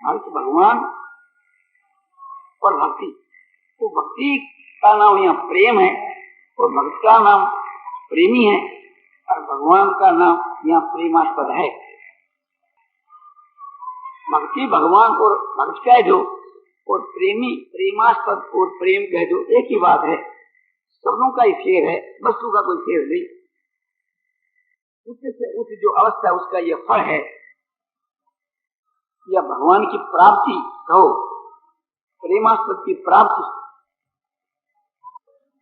भक्त भगवान और भक्ति, तो भक्ति का नाम यहाँ प्रेम है और भक्त का नाम प्रेमी है और भगवान का नाम यहाँ प्रेमास्पद है। भक्ति भगवान और भक्त कह दो और प्रेमी प्रेमास्पद और प्रेम कह दो, एक ही बात है, शब्दों का ही फेर है, वस्तु का कोई फेर नहीं। उच्च से उच्च जो अवस्था है उसका यह फल है, या भगवान की प्राप्ति कहो, प्रेमास्पद की प्राप्ति।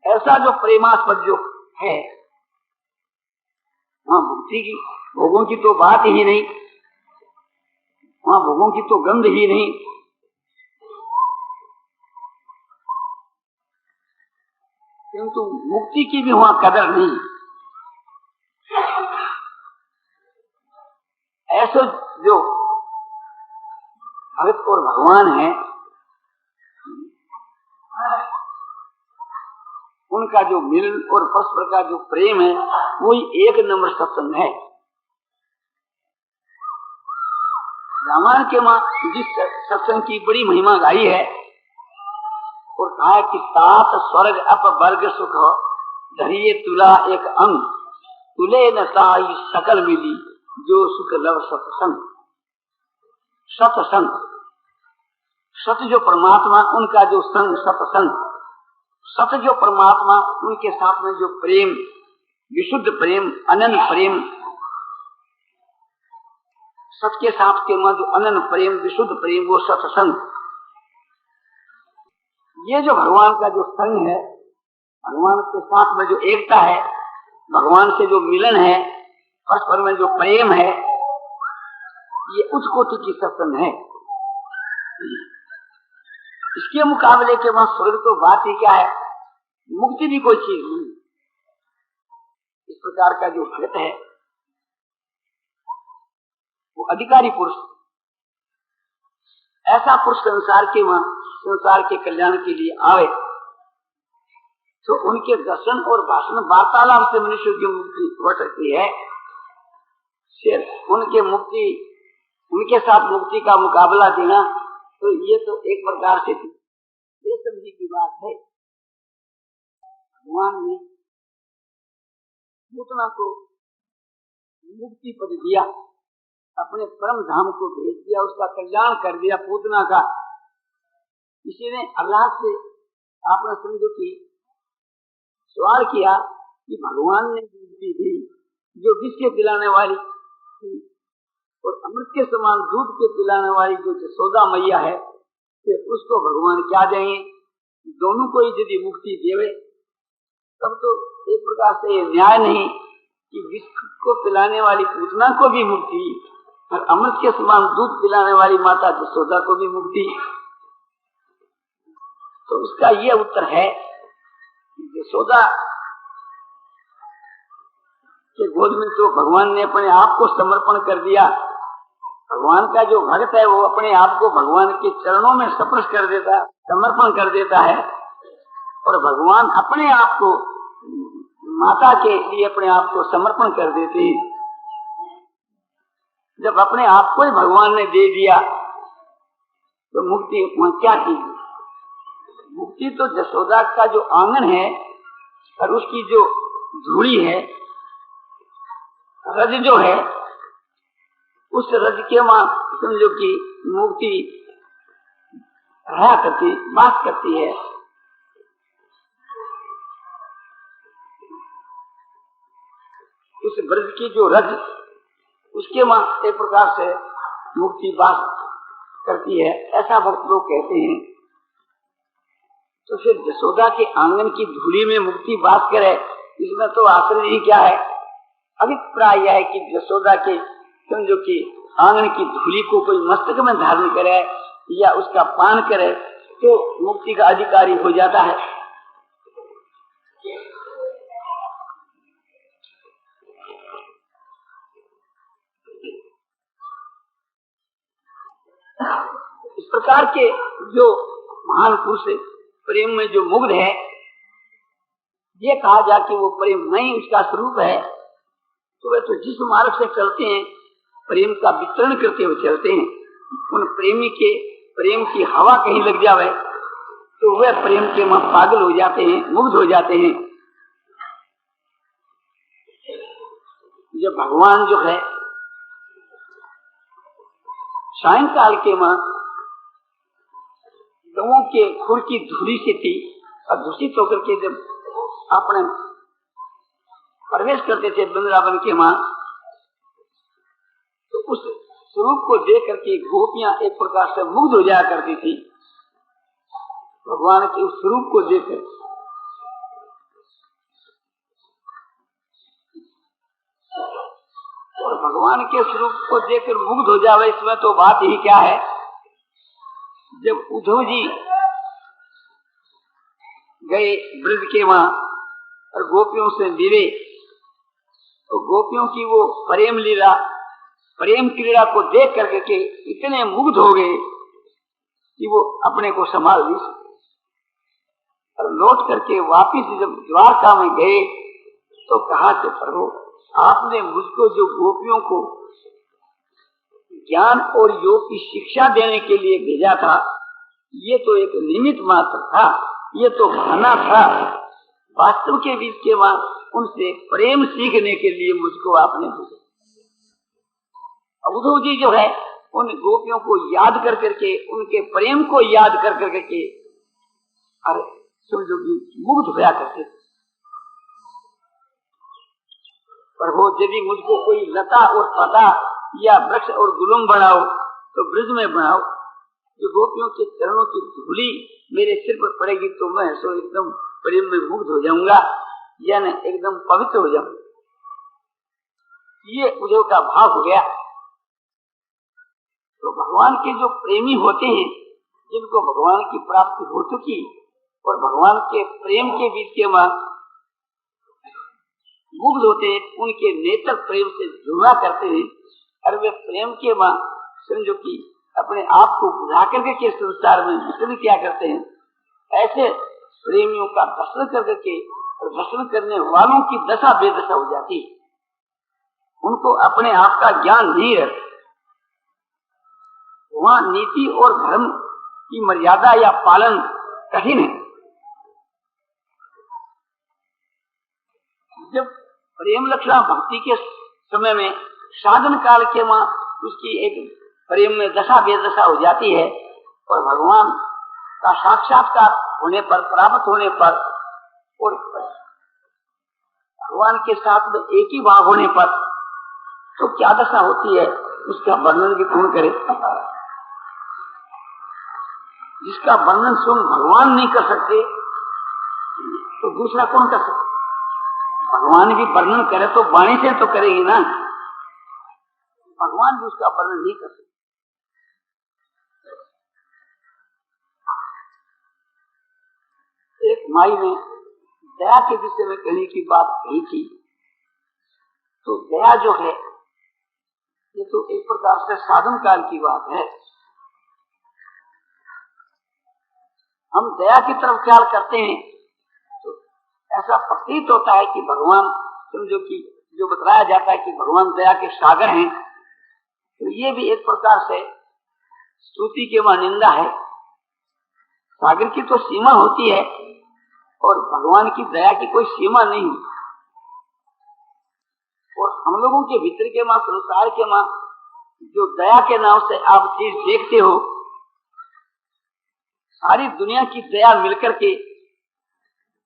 ऐसा जो प्रेमास्पद जो है, वहां मुक्ति की भोगों की तो बात ही नहीं, वहां भोगों की तो गंध ही नहीं। किंतु मुक्ति की भी वहां कदर नहीं। ऐसे जो भक्त और भगवान है, उनका जो मिलन और परस्पर का जो प्रेम है, वही एक नंबर सत्संग है। रामायण के मां जिस सत्संग की बड़ी महिमा गाई है और कहा कि तात स्वर्ग अप वर्ग सुख धरिए तुला एक अंग, तुले न ताई सकल मिली जो सुख लव सत्संग। सत्संग, सत्य जो परमात्मा, उनका जो संग सत्संग, सत्य जो परमात्मा, उनके साथ में जो प्रेम, विशुद्ध प्रेम, अनंत प्रेम, सत्य के साथ के में जो अनंत प्रेम, विशुद्ध प्रेम, वो सत्संग। ये जो भगवान का जो संग है, भगवान के साथ में जो एकता है, भगवान से जो मिलन है, परस्पर में जो प्रेम है, ये उच्च कोटि की सत्संग है। इसके मुकाबले के वहां स्वर्ग तो बात ही क्या है, मुक्ति भी कोई चीज नहीं। इस प्रकार का जो भक्त है वो अधिकारी पुरुष, ऐसा पुरुष संसार के वहां संसार के कल्याण के लिए आवे तो उनके दर्शन और भाषण वार्तालाप से मनुष्य की मुक्ति हो सकती है। सिर्फ उनके साथ मुक्ति का मुकाबला देना, तो ये तो एक प्रकार से बेसमझी की बात है। भगवान ने पूतना को मुक्ति पद दिया, अपने परम धाम को भेज दिया, उसका कल्याण कर दिया पूतना का। इसी ने अल्लाह से आपने समझो कि सवाल किया कि भगवान ने मुक्ति दी जो विष के पिलाने वाली और अमृत के समान दूध के पिलाने वाली जो यशोदा मैया है, फिर उसको भगवान क्या देंगे? दोनों को ही यदि मुक्ति देवे तब तो एक प्रकार से ये न्याय नहीं कि विष को पिलाने वाली पूतना को भी मुक्ति और अमृत के समान दूध पिलाने वाली माता यशोदा को भी मुक्ति। तो उसका ये उत्तर है कि यशोदा के गोद में तो भगवान ने अपने आप को समर्पण कर दिया। भगवान का जो भक्त है वो अपने आप को भगवान के चरणों में स्पर्श कर देता, समर्पण कर देता है, और भगवान अपने आप को माता के लिए अपने आप को समर्पण कर देते हैं। जब अपने आप को ही भगवान ने दे दिया तो मुक्ति क्या की? मुक्ति तो यशोदा का जो आंगन है और उसकी जो धूड़ी है, रज जो है, उस रज के मां समझो कि मुक्ति रहा करती, बात करती है। उस ब्रज की जो रज, उसके मां एक प्रकार से मुक्ति बात करती है, ऐसा भक्त लोग कहते हैं। तो फिर यशोदा के आंगन की धूली में मुक्ति बात करे, इसमें तो आश्चर्य ही क्या है? अभिप्राय यह है कि यशोदा के समझो कि आंगन की धूली को कोई मस्तक में धारण करे या उसका पान करे तो मुक्ति का अधिकारी हो जाता है। इस प्रकार के जो महान पुरुष प्रेम में जो मुग्ध है, ये कहा जा कि वो प्रेम नहीं उसका स्वरूप है, तो वे तो जिस मार्ग से चलते हैं प्रेम का वितरण करते हुए चलते हैं, उन प्रेमी के प्रेम की हवा कहीं लग जावे तो वह प्रेम के मां पागल हो जाते हैं, मुग्ध हो जाते हैं। जब भगवान जो है सायंकाल के मां गवों के खुर की धूली से थी और दूषित होकर के जब अपने प्रवेश करते थे वृंदावन के मां, तो उस स्वरूप को देख करके गोपियां एक प्रकार से मुग्ध हो जाया करती थी भगवान के उस स्वरूप को देखकर। और भगवान के स्वरूप को देखकर मुग्ध हो जावे, इसमें तो बात ही क्या है। जब उद्धव जी गए ब्रज के वहां और गोपियों से मिले तो गोपियों की वो प्रेम लीला, प्रेम क्रीड़ा को देख करके के इतने मुग्ध हो गए कि वो अपने को संभाल नहीं सके। और लौट करके वापिस जब द्वारका में गए तो कहा कि प्रभु आपने मुझको जो गोपियों को ज्ञान और योग की शिक्षा देने के लिए भेजा था, ये तो एक निमित्त मात्र था, ये तो बहाना था। वास्तव के बीच के वहां उनसे प्रेम सीखने के लिए मुझको आपने भेजा। उद्धव जी जो है उन गोपियों को याद कर करके, उनके प्रेम को याद कर करके अरे समझो कि मुग्ध होया करते। प्रभु यदि मुझको कोई लता और पता या वृक्ष और गुलम बनाओ तो ब्रज में बनाओ, जो गोपियों के चरणों की धूली मेरे सिर पर पड़ेगी तो मैं सो एकदम प्रेम में मुग्ध हो जाऊंगा, यानी एकदम पवित्र हो जाऊंगा। ये उद्धव का भाव हो गया। तो भगवान के जो प्रेमी होते हैं, जिनको भगवान की प्राप्ति हो चुकी और भगवान के प्रेम के बीच के वहां मुग्ध होते हैं, उनके नेत्र प्रेम से जुड़ा करते हैं और वे प्रेम के वहां समझो कि अपने आप को बुझा करके के संसार में विचलित क्या करते हैं। ऐसे प्रेमियों का दर्शन करके और दर्शन करने वालों की दशा बेदशा हो जाती है। उनको अपने आप का ज्ञान नहीं रहता। वहां नीति और धर्म की मर्यादा या पालन कठिन है। जब प्रेम लक्षणा भक्ति के समय में साधन काल के वहां उसकी एक प्रेम में दशा बेदशा हो जाती है और भगवान का साक्षात्कार होने पर, प्राप्त होने पर और भगवान के साथ में एक ही भाव होने पर तो क्या दशा होती है उसका वर्णन भी कौन करे। जिसका वर्णन स्वयं भगवान नहीं कर सकते तो दूसरा कौन कर सकता। भगवान भी वर्णन करे तो वाणी से तो करेगी ना, भगवान भी उसका वर्णन नहीं कर सकते। एक माई ने दया के विषय में कहने की बात कही थी। तो दया जो है ये तो एक प्रकार से साधन काल की बात है। हम दया की तरफ ख्याल करते हैं तो ऐसा प्रतीत होता है कि भगवान समझो कि जो बतलाया जाता है कि भगवान दया के सागर हैं, तो ये भी एक प्रकार से स्तुति के वहां निंदा है। सागर की तो सीमा होती है और भगवान की दया की कोई सीमा नहीं। और हम लोगों के भीतर के मां, संसार के मां जो दया के नाम से आप चीज देखते हो, सारी दुनिया की दया मिलकर के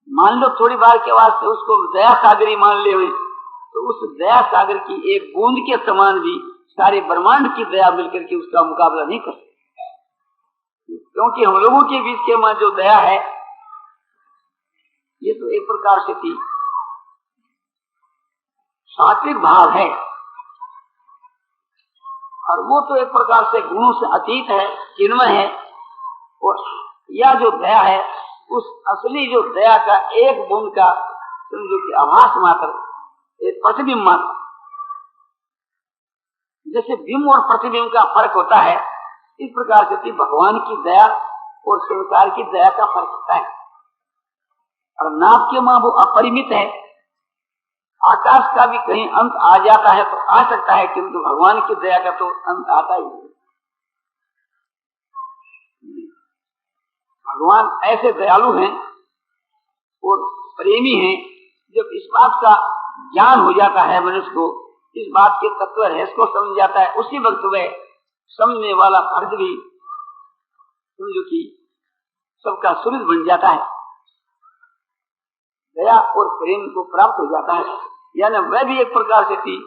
मान लो थोड़ी बार के वास्ते उसको दया सागरी मान ले हुए, तो उस दया सागर की एक बूंद के समान भी सारे ब्रह्मांड की दया मिलकर के उसका मुकाबला नहीं कर सकती। क्योंकि हम लोगों के बीच के मां जो दया है ये तो एक प्रकार से थी सात्विक भाव है और वो तो एक प्रकार से गुणों से अतीत है, चिन्मय है। और यह जो दया है उस असली जो दया का एक बूंद का समझो कि आभास मात्र, एक प्रतिबिंब मात्र। जैसे बिंब और प्रतिबिंब का फर्क होता है, इस प्रकार से भगवान की दया और संसार की दया का फर्क होता है। और नाप के मां वो अपरिमित है। आकाश का भी कहीं अंत आ जाता है तो आ सकता है, किंतु भगवान की दया का तो अंत आता ही नहीं। भगवान ऐसे दयालु हैं और प्रेमी हैं, जब इस बात का ज्ञान हो जाता है मनुष्य को, इस बात के तत्व रहस्य को समझ जाता है, उसी वक्त वह समझने वाला फर्ज भी समझो कि सबका सुहृद बन जाता है, दया और प्रेम को प्राप्त हो जाता है, यानी वह भी एक प्रकार से थी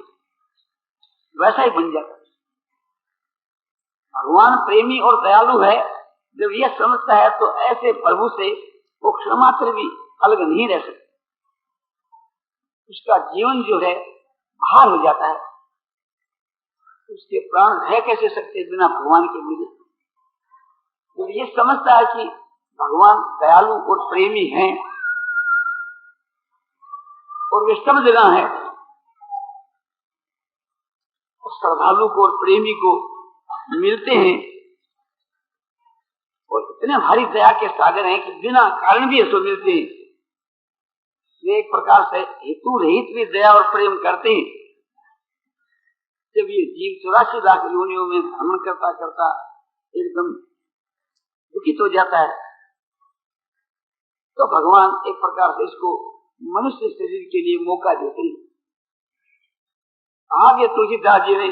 वैसा ही बन जाता है। भगवान प्रेमी और दयालु है, जब यह समझता है तो ऐसे प्रभु से वो क्षमात्र भी अलग नहीं रह सकता, उसका जीवन जो है बाहर हो जाता है, उसके प्राण रह कैसे सकते बिना भगवान के मिले। जब ये समझता है कि भगवान दयालु और प्रेमी हैं और वे सब जगह है, श्रद्धालु को और प्रेमी को मिलते हैं और इतने भारी दया के सागर हैं कि बिना कारण भी ऐसे मिलते हैं। वे एक प्रकार से हेतु रहित भी दया और प्रेम करते हैं। जब ये जीव 84 लाख योनियों में भ्रमण करता करता एकदम दुखित हो जाता है, तो भगवान एक प्रकार से इसको मनुष्य शरीर के लिए मौका देते हैं। आगे तुलसीदास जी ने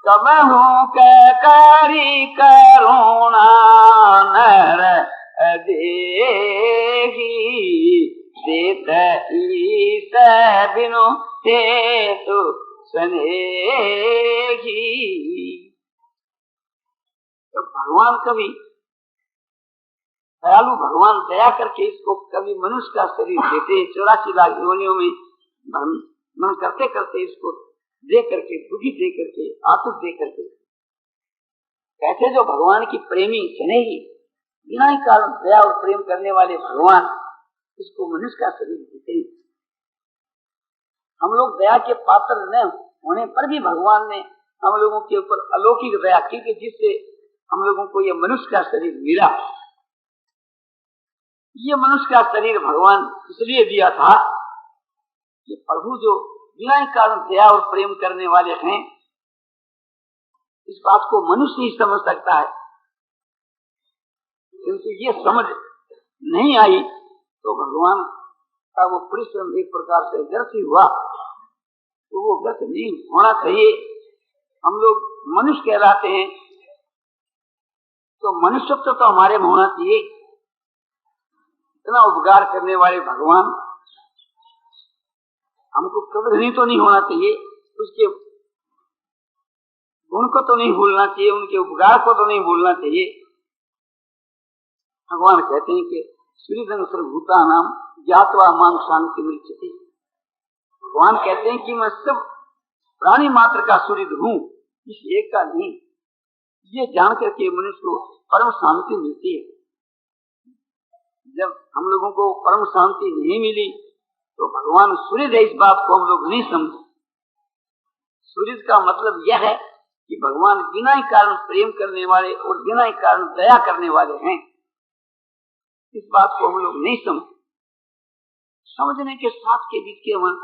कबहू के करी करुणा नर देगी देत ईस बिनु हेतु स्नेही। तो भगवान कभी दयालु भगवान दया करके इसको कभी मनुष्य का शरीर देते, 84 लाख योनियों में मन करते करते इसको दे करके, दुखी दे करके, आतुर दे करके, कैसे जो भगवान की प्रेमी स्नेही बिना ही कारण दया और प्रेम करने वाले भगवान इसको मनुष्य का शरीर देते हैं। हम लोग दया के पात्र न होने पर भी भगवान ने हम लोगों के ऊपर अलौकिक दया की कि जिससे हम लोगों को ये मनुष्य का शरीर मिला। ये मनुष्य का शरीर भगवान इसलिए दिया था कि प्रभु जो बिना ही कारण दया और प्रेम करने वाले हैं, इस बात को मनुष्य ही समझ सकता है, किंतु ये समझ नहीं आई तो भगवान का वो परिश्रम एक प्रकार से व्यर्थ ही हुआ। तो वो व्यर्थ नहीं होना चाहिए। हम लोग मनुष्य कहलाते हैं तो मनुष्यत्व तो हमारे में होना चाहिए। इतना उपकार करने वाले भगवान, हमको कृतघ्नी तो नहीं होना चाहिए, उसके गुण को तो नहीं भूलना चाहिए, उनके उपकार को तो नहीं भूलना चाहिए। भगवान कहते हैं कि श्रीदंग सर्वभूता नाम ज्ञातवा मांग शांति मृत्यति। भगवान कहते हैं कि मैं सब प्राणी मात्र का सूर्य हूँ, इस एक का नहीं। ये जान करके मनुष्य को परम शांति मिलती है। जब हम लोगों को परम शांति नहीं मिली तो भगवान सूर्य है, इस बात को हम लोग नहीं समझे। सूर्य का मतलब यह है कि भगवान बिना ही कारण प्रेम करने वाले और बिना ही कारण दया करने वाले हैं। इस बात को हम लोग नहीं समझे। समझने के साथ के बीच के मन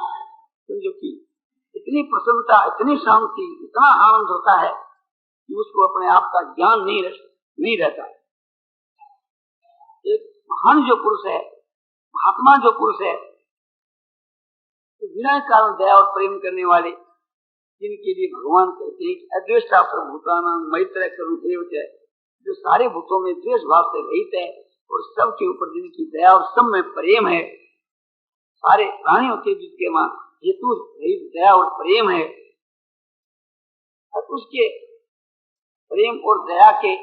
समझो कि इतनी प्रसन्नता, इतनी शांति, इतना आनंद होता है कि उसको अपने आप का ज्ञान नहीं रहता। एक महान जो पुरुष है, महात्मा जो पुरुष है, तो बिना कारण दया और प्रेम करने वाले, जिनके लिए भगवान कहते हैं कि अद्वेष्टा सर्वभूतानां मैत्र करुणा, जो सारे भूतों में द्वेष भाव से रहित है और सबके ऊपर जिनकी दया और सब में प्रेम है, सारे प्राणियों के बीच के मां हेतु रहित दया और प्रेम है, और उसके प्रेम और दया के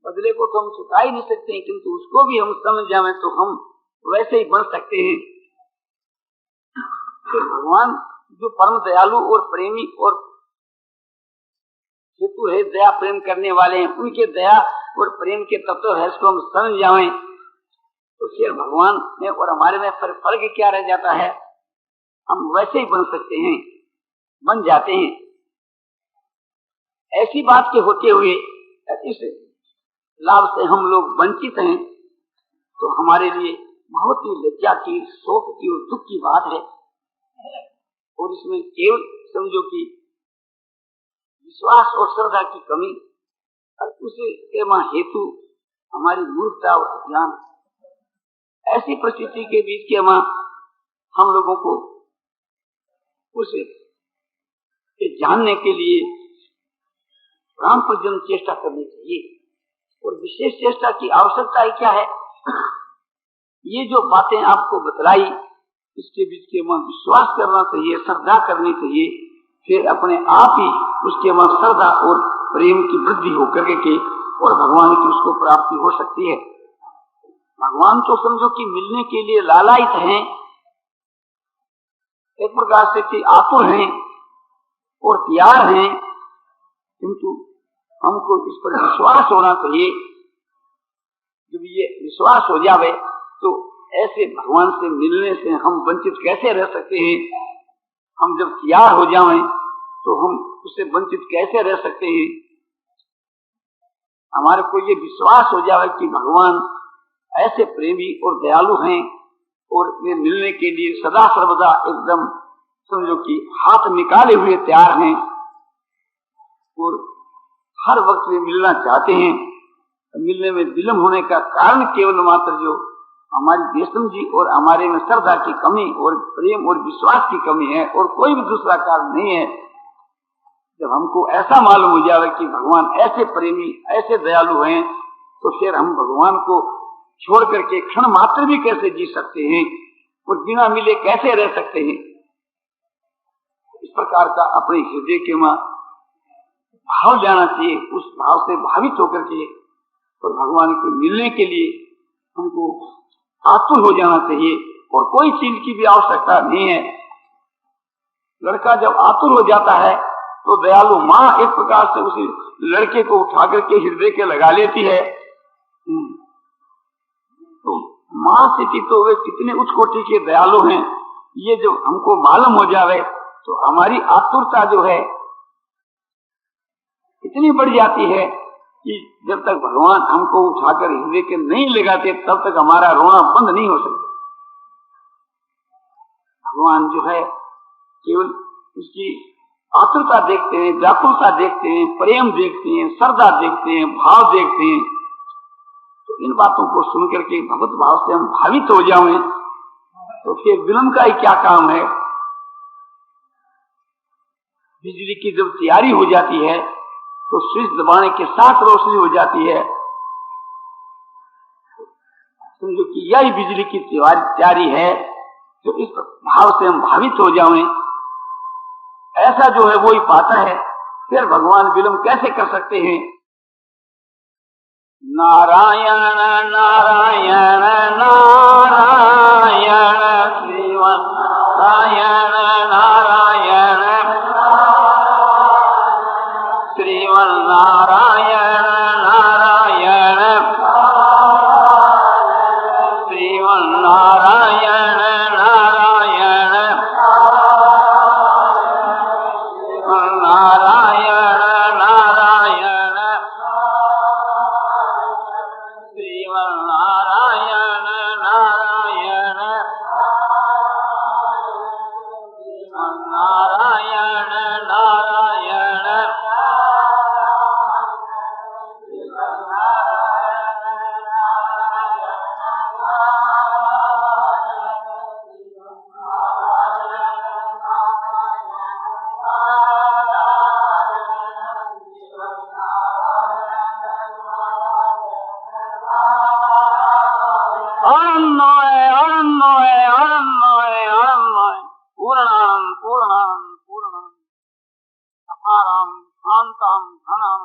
बदले को तो हम चुका ही नहीं सकते हैं, किंतु उसको भी हम समझ जाए तो हम वैसे ही बन सकते हैं। तो भगवान जो परम दयालु और प्रेमी और हेतु है दया प्रेम करने वाले हैं, उनके दया और प्रेम के तत्व है इसको हम समझ जाएं तो फिर भगवान में और हमारे में फर्क क्या रह जाता है, हम वैसे ही बन सकते हैं, बन जाते हैं। ऐसी बात के होते हुए इस लाभ से हम लोग वंचित हैं तो हमारे लिए बहुत ही लज्जा की, शोक की और दुख की बात है। और इसमें केवल समझो कि विश्वास और श्रद्धा की कमी और उसे हेतु हमारी मूर्खता और अज्ञान, ऐसी परिस्थिति के बीच के हम लोगों को उसे जानने के लिए राम पर चेष्टा करनी चाहिए। और विशेष चेष्टा की आवश्यकता क्या है? ये जो बातें आपको बतलाई, इसके बीच के विश्वास करना चाहिए, श्रद्धा करनी चाहिए, फिर अपने आप ही उसके श्रद्धा और प्रेम की वृद्धि होकर के और भगवान की उसको प्राप्ति हो सकती है। भगवान तो समझो कि मिलने के लिए लालायित हैं, एक प्रकार से कि आतुर हैं और तैयार हैं, किंतु हमको इस पर विश्वास होना चाहिए। जब ये विश्वास हो जावे तो ऐसे भगवान से मिलने से हम वंचित कैसे रह सकते हैं? हम जब तैयार हो जाएं तो हम उससे वंचित कैसे रह सकते हैं? हमारे को ये विश्वास हो जावे कि भगवान ऐसे प्रेमी और दयालु हैं और वे मिलने के लिए सदा सर्वदा एकदम समझो कि हाथ निकाले हुए तैयार हैं और हर वक्त वे मिलना चाहते हैं। मिलने में विलंब होने का कारण केवल मात्र जो हमारी बेसमझी और हमारे में श्रद्धा की कमी और प्रेम और विश्वास की कमी है, और कोई भी दूसरा कारण नहीं है। जब हमको ऐसा मालूम हो जाए कि भगवान ऐसे प्रेमी, ऐसे दयालु हैं, तो फिर हम भगवान को छोड़ करके क्षण मात्र भी कैसे जी सकते हैं और बिना मिले कैसे रह सकते हैं? इस प्रकार का अपने हृदय के भाव जाना चाहिए। उस भाव से भावित होकर के और भगवान को मिलने के लिए हमको आतुर हो जाना चाहिए, और कोई चीज की भी आवश्यकता नहीं है। लड़का जब आतुर हो जाता है तो दयालु माँ एक प्रकार से उसी लड़के को उठा करके हृदय के लगा लेती है। तो माँ से तो वे कितने उच्च कोटि के दयालु हैं, ये जो हमको मालूम हो जावे तो हमारी आतुरता जो है इतनी बढ़ जाती है कि जब तक भगवान हमको उठाकर हृदय के नहीं लगाते तब तक हमारा रोना बंद नहीं हो सकता। भगवान जो है केवल उसकी आतुरता देखते हैं, व्याकुलता देखते हैं, प्रेम देखते हैं, श्रद्धा देखते हैं, भाव देखते हैं। तो इन बातों को सुनकर के भगवत भाव से हम भावित हो जाएं तो फिर विलंब का ही क्या काम है? बिजली की जब तैयारी हो जाती है तो स्विच दबाने के साथ रोशनी हो जाती है। समझो कि यही बिजली की तैयारी है। तो इस भाव से हम भावित हो जाएं, ऐसा जो है वो ही पाता है। फिर भगवान विलंब कैसे कर सकते हैं? नारायण नारायण नारायण श्रीवन नारायण नारायण श्रीवन नारायण नारायण श्रीवन नारायण नारायण नारायण नारायण श्रीवन नारायण नारायण नारायण नारायण पूर्णां पूर्णां अपारां शान्तां धनां